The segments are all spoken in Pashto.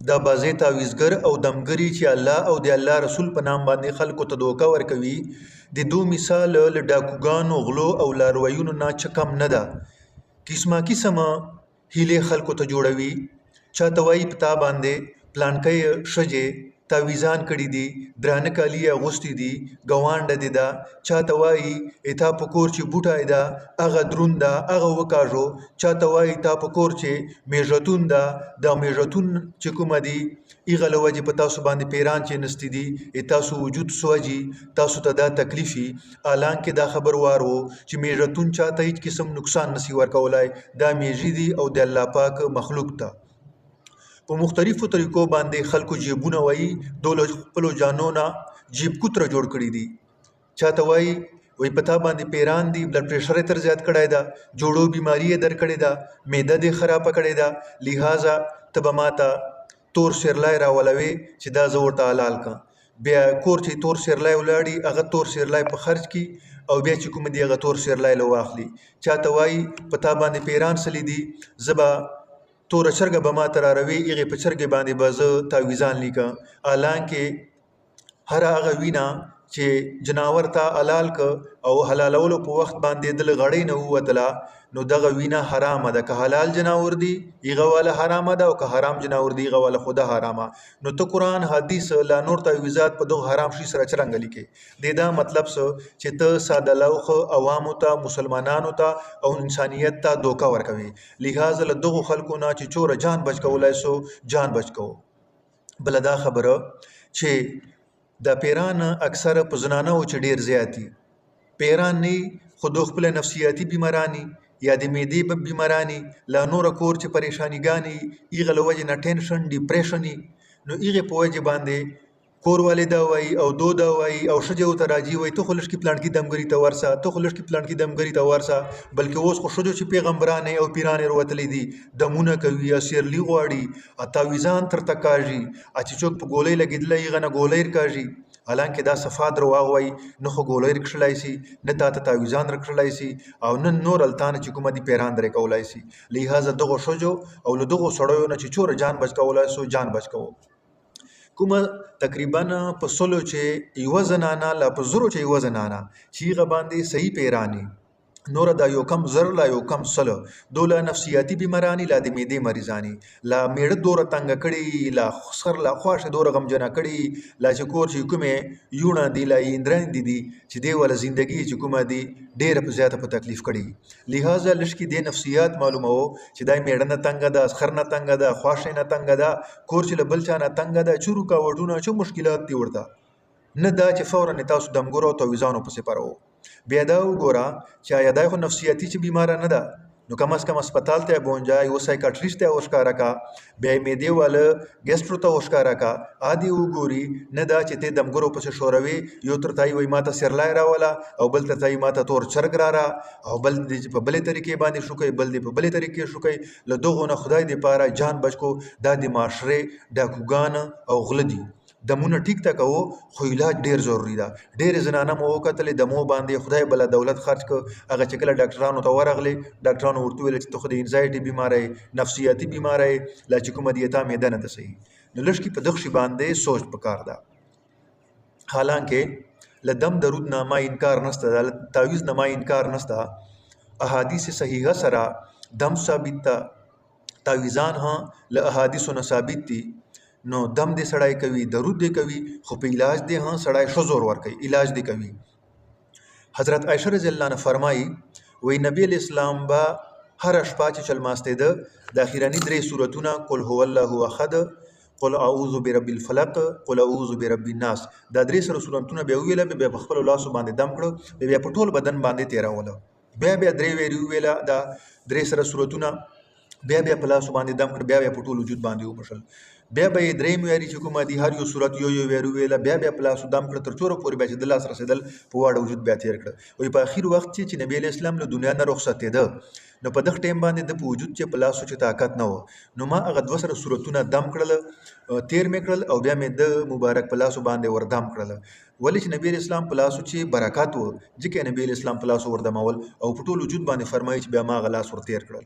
دا بازی تعویزګر او دمګری چې الله او د الله رسول په نام باندې خلکو ته دوکه ورکوي د دو مثال له ډاکوګانو غلو او لارویونو نه چکم نه ده. قسمه قسمه هیله خلکو ته جوړوي. چاته وایي په تا باندې پلانکۍ ښځې تعویزان کړي دي، درانه کالي یې اغوستي دي، ګوانډه دې ده. چاته وایي تا په کور چې بوټی ده هغه دروند ده هغه وکاږو. چاته وایي تا په کور چې میژتون ده دا میژتون چې کومه دي هغه له وجې په تاسو باندې پیران چې نستی دي تاسو وجود سوځي، تاسو ته دا تکلیفي. حالانکې دا خبر وار و چې میژتون چاته هیڅ قسم نقصان نسی ورکولای، دا میژې دي او د الله پاک مخلوق ته. په مختلفو طریقو باندې خلکو جیبونه وایي دول خپلو جانو نه جیب کوتره جوړ کړي دي. چاته وایي په تا باندې پیران دي، بلډ پریشر یې تر زیات کړی ده، جوړو بیماری یې در کړې ده، معده دې خرابه کړې ده، لہذا ته به ما ته تور سیرلی راولوي چې دا زه ورته حلال کړم. بیا کور چې تور سیرلی ولاړي هغه تور سیرلی په خرج کړي او بیا چې کوم دی هغه تور سیرلی له واخلي. چاته وایي په تا باندې پیران سلی دي، زه به توره چرګه به ما ته راروي هغې په چرګې باندې به زه تعویزان لیکم. حالانکې هر هغه وینه چې جناور ته حلال که او حلالولو په وخت باندې د غړۍ نه ووتله نو دغه وینه حرامه ده. که حلال جناور دی هغه والا حرامه ده او که حرام جناور دی هغه والا خدا حرامه. نو ته قرآن حدیث لا نور تعویزات په دغه حرام شي سره څرنګه لیکې؟ د دا مطلب څه چې ته ساده لوخ عوامو ته مسلمانانو ته او انسانیت ته دوکه ورکوي. لہذا له دغو خلکو نه چې چوره جان بچ کولای سو جان بچ کوو. بله دا خبره چې دا پیران اکثر په زنانو چې ډیر زیاتی پیران نه خو د خپل نفسیاتی بیمارانی یا د معدې بیمارانی لا نور کور چې پریشانیګانی ایغه له وجې نه ټینشن ډیپریشنی نو ایغه په وجې باندې کور والے دا وایي او دو دا وایي او ښځې ورته راځي وایي ته خو لږ کې پلانکي دمګري ته ورسه، ته خو لږ کې پلانکي دمګري ته ورسه. بلکې اوس خو ښځو چې پیغمبرانې او پیرانې راوتلي دي دمونه کوي، سیرلي غواړي، تعویزان ترته کاږي، چې څوک په ګولۍ لګېدلی هغه نه ګولۍ رکاږي. حالانکې دا صفا درواغ وایي، نه خو ګولۍ رکښلی سي، نه تا ته تعویزان رکښلی سي او نه نور التانه چې کومه دي پیران درې کولی سي. لہذا دغو ښځو او له دغو سړیو نه چې چوره جان بچ کولی سو جان بچ کوو. کومه تقریبا په سلو چې یوه زنانه لا په زرو چې یوه زنانه چې هغه باندې صحیح پیرانی نور دا یو کم زر لا یو کم سلو دوله نفسیاتی بیمارانی لا د معدې مریضانی لا میړه دوره تنګه کړي لا خسر لا خواشه دوره غمجنه کړي لا چې کور چې کومه یونه دی لا اندران دي چې دی ول زندگی چې کومه دی ډېر په زیاته په تکلیف کړي. لہذا لشکې د نفسیات معلومه وو چې دا میړه نه تنګه ده، خر نه تنګه ده، خواشه نه تنګه ده، کور چې له بل چا نه تنګه ده، چورو کا وډونه چې مشکلات دي ورته نه دا چې فورا تاسو دمګورو او تعویزانو پسې پرو. بیا دا وګوره چې آیا دا خو نفسیاتي چې بیماره نه ده نو کم از کم اسپتال ته بونجا یو سایکاټریست ته وښکاره کا، بیا معدې والا ګیسټرو ته وښکاره کا. عادي وګوري نه دا چې ته دمګورو پسې شوروي یو تر تای وای ماته سرلای راولا او بل تر تای ماته تور چرګ را او بل په بلې طریقې باندې شوکي بل دې په بلې طریقې شوکي. له دغه نه خدای دې پاره جان بچ کو. دا د معاشره ډاکوګان او غلدي دمونه ټیک تا کوو خو علاج ډیر ضروری ده. ډیر زنانه مو وکتلې دمو باندې خدای بل دولت خرج ک هغه چې کله ډاکټرانو ته ورغلي ډاکټرانو ورته ویل چې ته خو د انزایټي بیماری نفسیاتي بیماری لا چې کومه دیتا میده نه ده صحیح. نو لږ کې په دغه شی باندې سوچ پکار ده. حالانکه لدم درود نه ما انکار نشته، تعویز نه ما انکار نشته، احادیث صحیحه سره دم ثابت تا تعویزان ها له احادیث نه ثابت دي. نو دم دې سړی کوي، درود دې کوي، خو په علاج دې ها سړی ښه زور ور کوي، علاج دې کوي. حضرت عائشہ رضی الله عنها فرمایي وی نبی اسلام با هر شپه چې چلماستېده د اخیرانی درې سورتونه قل هو الله احد، قل اعوذ برب الفلق، قل اعوذ برب الناس، دا درې سورتونه بیا ویله، بیا په خپل لاس باندې دم کړو، بیا په ټول بدن باندې تیراوله، بیا درې ویله دا درې سورتونه بیا په لاس باندې دم کړ، بیا په ټول وجود باندې ومشل، بیا به درې معیاري چې کومه دي هر یو صورت یو ویله، بیا په لاس دم کړ تر څوره پورې بیا چې د لاس رسیدل په واړه وجود بیا تیر کړ. وی په اخر وخت چې نبی اسلام له دنیا نه رخصت ده نو په دغه ټیم باندې د په وجود چې په لاسو چې طاقت نه و نو ما هغه دوه سره صورتونه دم کړل، تیر مې کړل او بیا مې د مبارک په لاسو باندې ور دم کړل. ولې چې نبی اسلام په لاسو چې برکات و ځکه نبی اسلام په لاسو ور دمول او په ټول وجود باندې فرمایي چې بیا ما غلاس ور تیر کړل.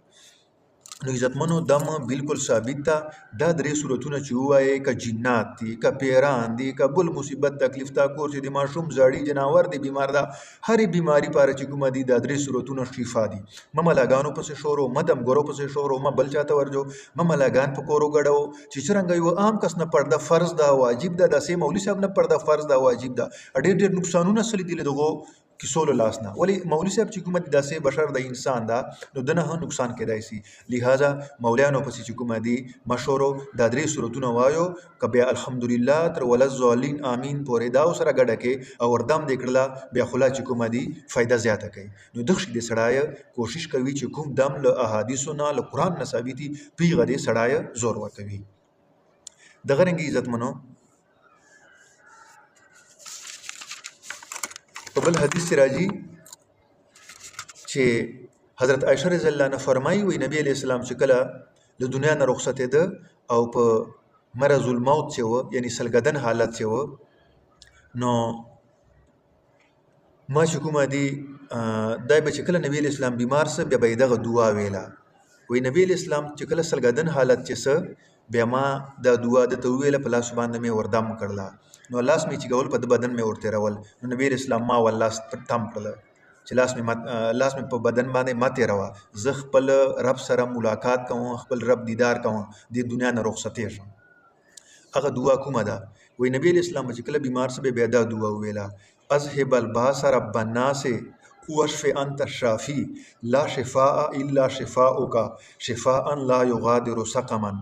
نو عزتمنو دم بالکل ثابت ده. دا درې صورتونه چې ووایې که جنات دي که پیران دي که بل مصیبت تکلیف تا کور چې د ماشوم زاړي جناور دی بیمار ده هرې بیماری پاره چې کومه دي دا درې صورتونه شفا دي. مه ملاګانو پسې شورو مه دمګرو پسې شورو مه بل چاته ورجو مه ملاګان په کورو ګډو چې څرنګه یو عام کس نه پرده فرض ده واجب ده داسې مولوي صاحب نه پرده فرض ده واجب ده. ډېر ډېر نقصانونه سلی دي له دغو کیسولو لاس نه ولی مولوي صاحب چې کومه دي داسې بشر د انسان ده نو دنه هم نقصان کېدای شي. لہذا مولیانو پسې چې کومه دي مشورو دا درې صورتونه وایو که بیا الحمدلله تر وللضالین آمین پورې دا سره ګډه کې او وردم دې کړله بیا خلا چې کومه دي فایده زیاته کوي. نو دغه شي د سړی کوشش کوي چې کوم دم له احادیثو نه له قرآن نه ثابتي پیغه دې سړی زور ورکوي. دغه رنګه عزتمنو په بل حدیث کې راځي چې حضرت عائشہ رضی الله عنها فرمایي وي نبی علیہ السلام چې کله د دنیا نه رخصتېده او په مرض الموت چې و یعنی سلګدن حالت چې و نو ما چې کومه دي دای به چې کله نبی علیہ السلام بیمار سه بیا به دغه دعا ویله وی نبی علیہ السلام چې کله سلګدن حالت چې سه بیا ما دا دعا د ته ویله په لاس باندې مې وردم کړله نو لاس مې چې ګول په بدن مې ورته راول نو نبی علیہ السلام ما والله تم کړله چې لاس مې په بدن باندې ما تیروا زه خپل رب سره ملاقات کوم خپل رب دیدار کوم د دنیا نه رخصتې شم. هغه دعا کومه ده وی نبی علیہ السلام چې کله بیمار سه بیا دا دعا ویله اذهب الباس رب الناس واشف انت الشافی لا شفاء الا شفاؤک شفاء لا یغادر سقما.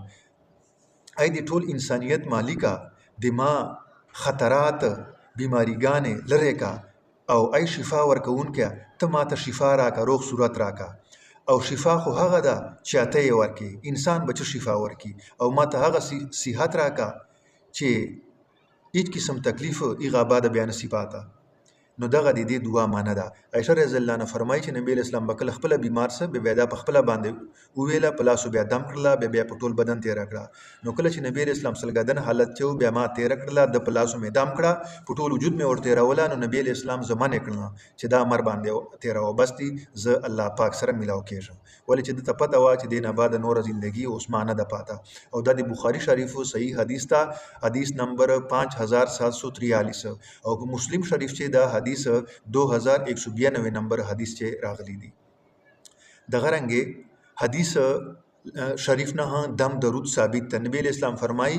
ای د ټول انسانیت مالکا دما خطرات بیماریګانې لری کا او ای شفا ورکوونکه ته ماته شفا راکا روغ صورت راکا او شفا خو هغه ده چې اته یې ورکي انسان بچ شفا ورکي او ماته هغه صحت راکا چې هیڅ قسم تکلیف ایغه بعد بیان صفاته. نو دغه د دې دعا معنی ده. عائشہ رضی الله عنها فرمایي چې نبی اسلام بکل خپل بیمار سره بیا د خپل باندې ویله پلاسو بیا دم کړله بیا په ټول بدن تیر کړه نو کله چې نبی اسلام سلګدن حالت چې بیا ما تیر کړله د پلاسو مې دم کړه په ټول وجود مې ورته راولا نو نبی اسلام زمانه کړله چې دا مر باندې تیر او بس دي زه الله پاک سره ملاو کېږم ولې چې د پته وا چې دینه بعد نور ژوندۍ عثمانه د پاته او د بخاری شریف صحیح حدیث تا حدیث نمبر 5743 او په مسلم شریف چې دا حدیث 2192 نمبر حدیث چې راغلی دی. دغه رنګه حدیث شریف نه دم درود ثابت ته نبی اسلام فرمای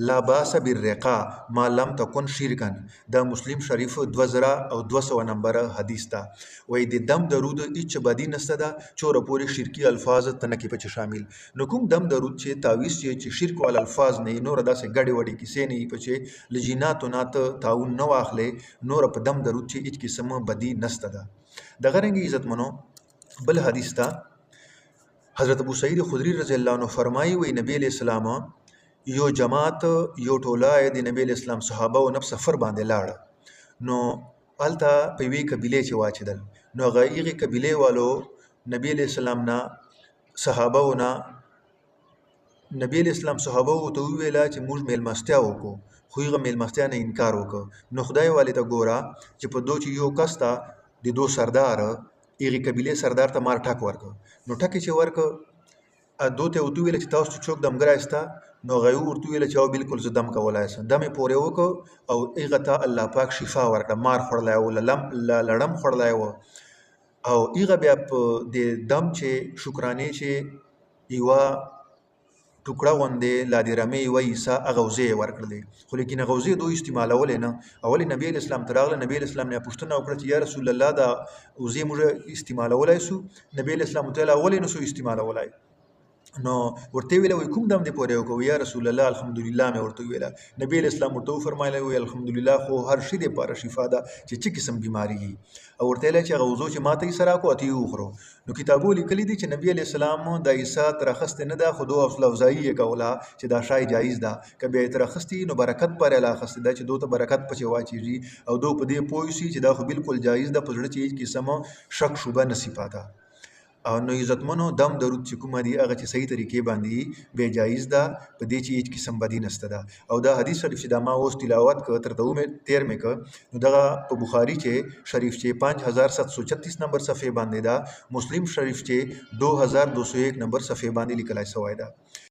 لا باس بالرقا ما لم تكن شرکا دا مسلم شریف 2200 نمبر حدیث تا وای د دم درود هیڅ بدی نسته دا چور پوری شرکی الفاظ تنکی په شامل نو کوم دم درود چې تعویذ چې شرک ول الفاظ نه نور داسې غړي وړي کیسې نه په لجینات نات تعاون نو اخلي نور په دم درود چې هیڅ قسمه بدی نسته دا. دغه رنګ عزت منو بل حدیث تا حضرت ابو سعید خدری رضی الله عنه فرمایي وی نبی علیہ السلام یو جماعت یو ټوله د نبی علیہ السلام صحابه او نفس سفر باندې لاړ نو الته په وی قبیله چې واچدل نو غیغه قبیله والو نبی علیہ السلام نا صحابه او نا نبی علیہ السلام صحابه او ته ویلا چې موږ میلمستیا وکړو خو یې میلمستیا نه انکار وکړ نو خدای والي ته ګورا چې په دوه یو کستا د دو سردار ایغه قبیله سردار ته مار ټاک ورک نو ټکی چې ورک دوته او تو ویل چې تاسو چوک دمګرا استا نو غيو ورته ویل چې او بالکل زدم کولای سم دمه پورې وک او ایغه ته الله پاک شفا ورک مار خړلای او لړم خړلای او ایغه بیا د دم چې شکرانه چې ایوا ټوکړه وندې لا دې رمې وایسا غوزه ورکړلې خو لیکن غوزه دوی استعمالول نه اول نبی اسلام تراغله نبی اسلام نه پښتنه وکړه چې یا رسول الله دا غوزه موږ استعمالولای سو نبی اسلام تعالی اول نه سو استعمالولای نو ورته ویل وي کوم دم دې پورې وکړو یا رسول الله الحمدلله مې ورته ویل نبی اسلام ورته فرمایله وی الحمدلله خو هر شي دې پر شفا ده چې قسم بیماری او ورته له چې غوزو چې ماته یې سره کو اتی وخرو نو کتابو لیکلي دي چې نبی علیہ السلام د عیسی ترخست نه ده خو دوه افضلوزایی کولا چې دا شای جایز ده کبه ترخستی نو برکت پر اله خست ده چې دوه برکت پچې واچیږي او دوه په دې پوي سي چې دا خو بالکل جایز ده په ځړ چې قسمه شک شوبه نصیباته او نو عزتمنو دم درود چې کومه دي هغه چې صحیح طریقې باندې بے جایز ده په دې چې هیڅ قسم بدی نشته ده او دا حدیث شریف چې دا ما اوس تلاوت کړ تر ته مې تیر مې کړ نو دغه په بخاری چې شریف چې 5736 نمبر صفحه باندې ده مسلم شریف چې 2201 نمبر صفحه باندې لیکلای شوی ده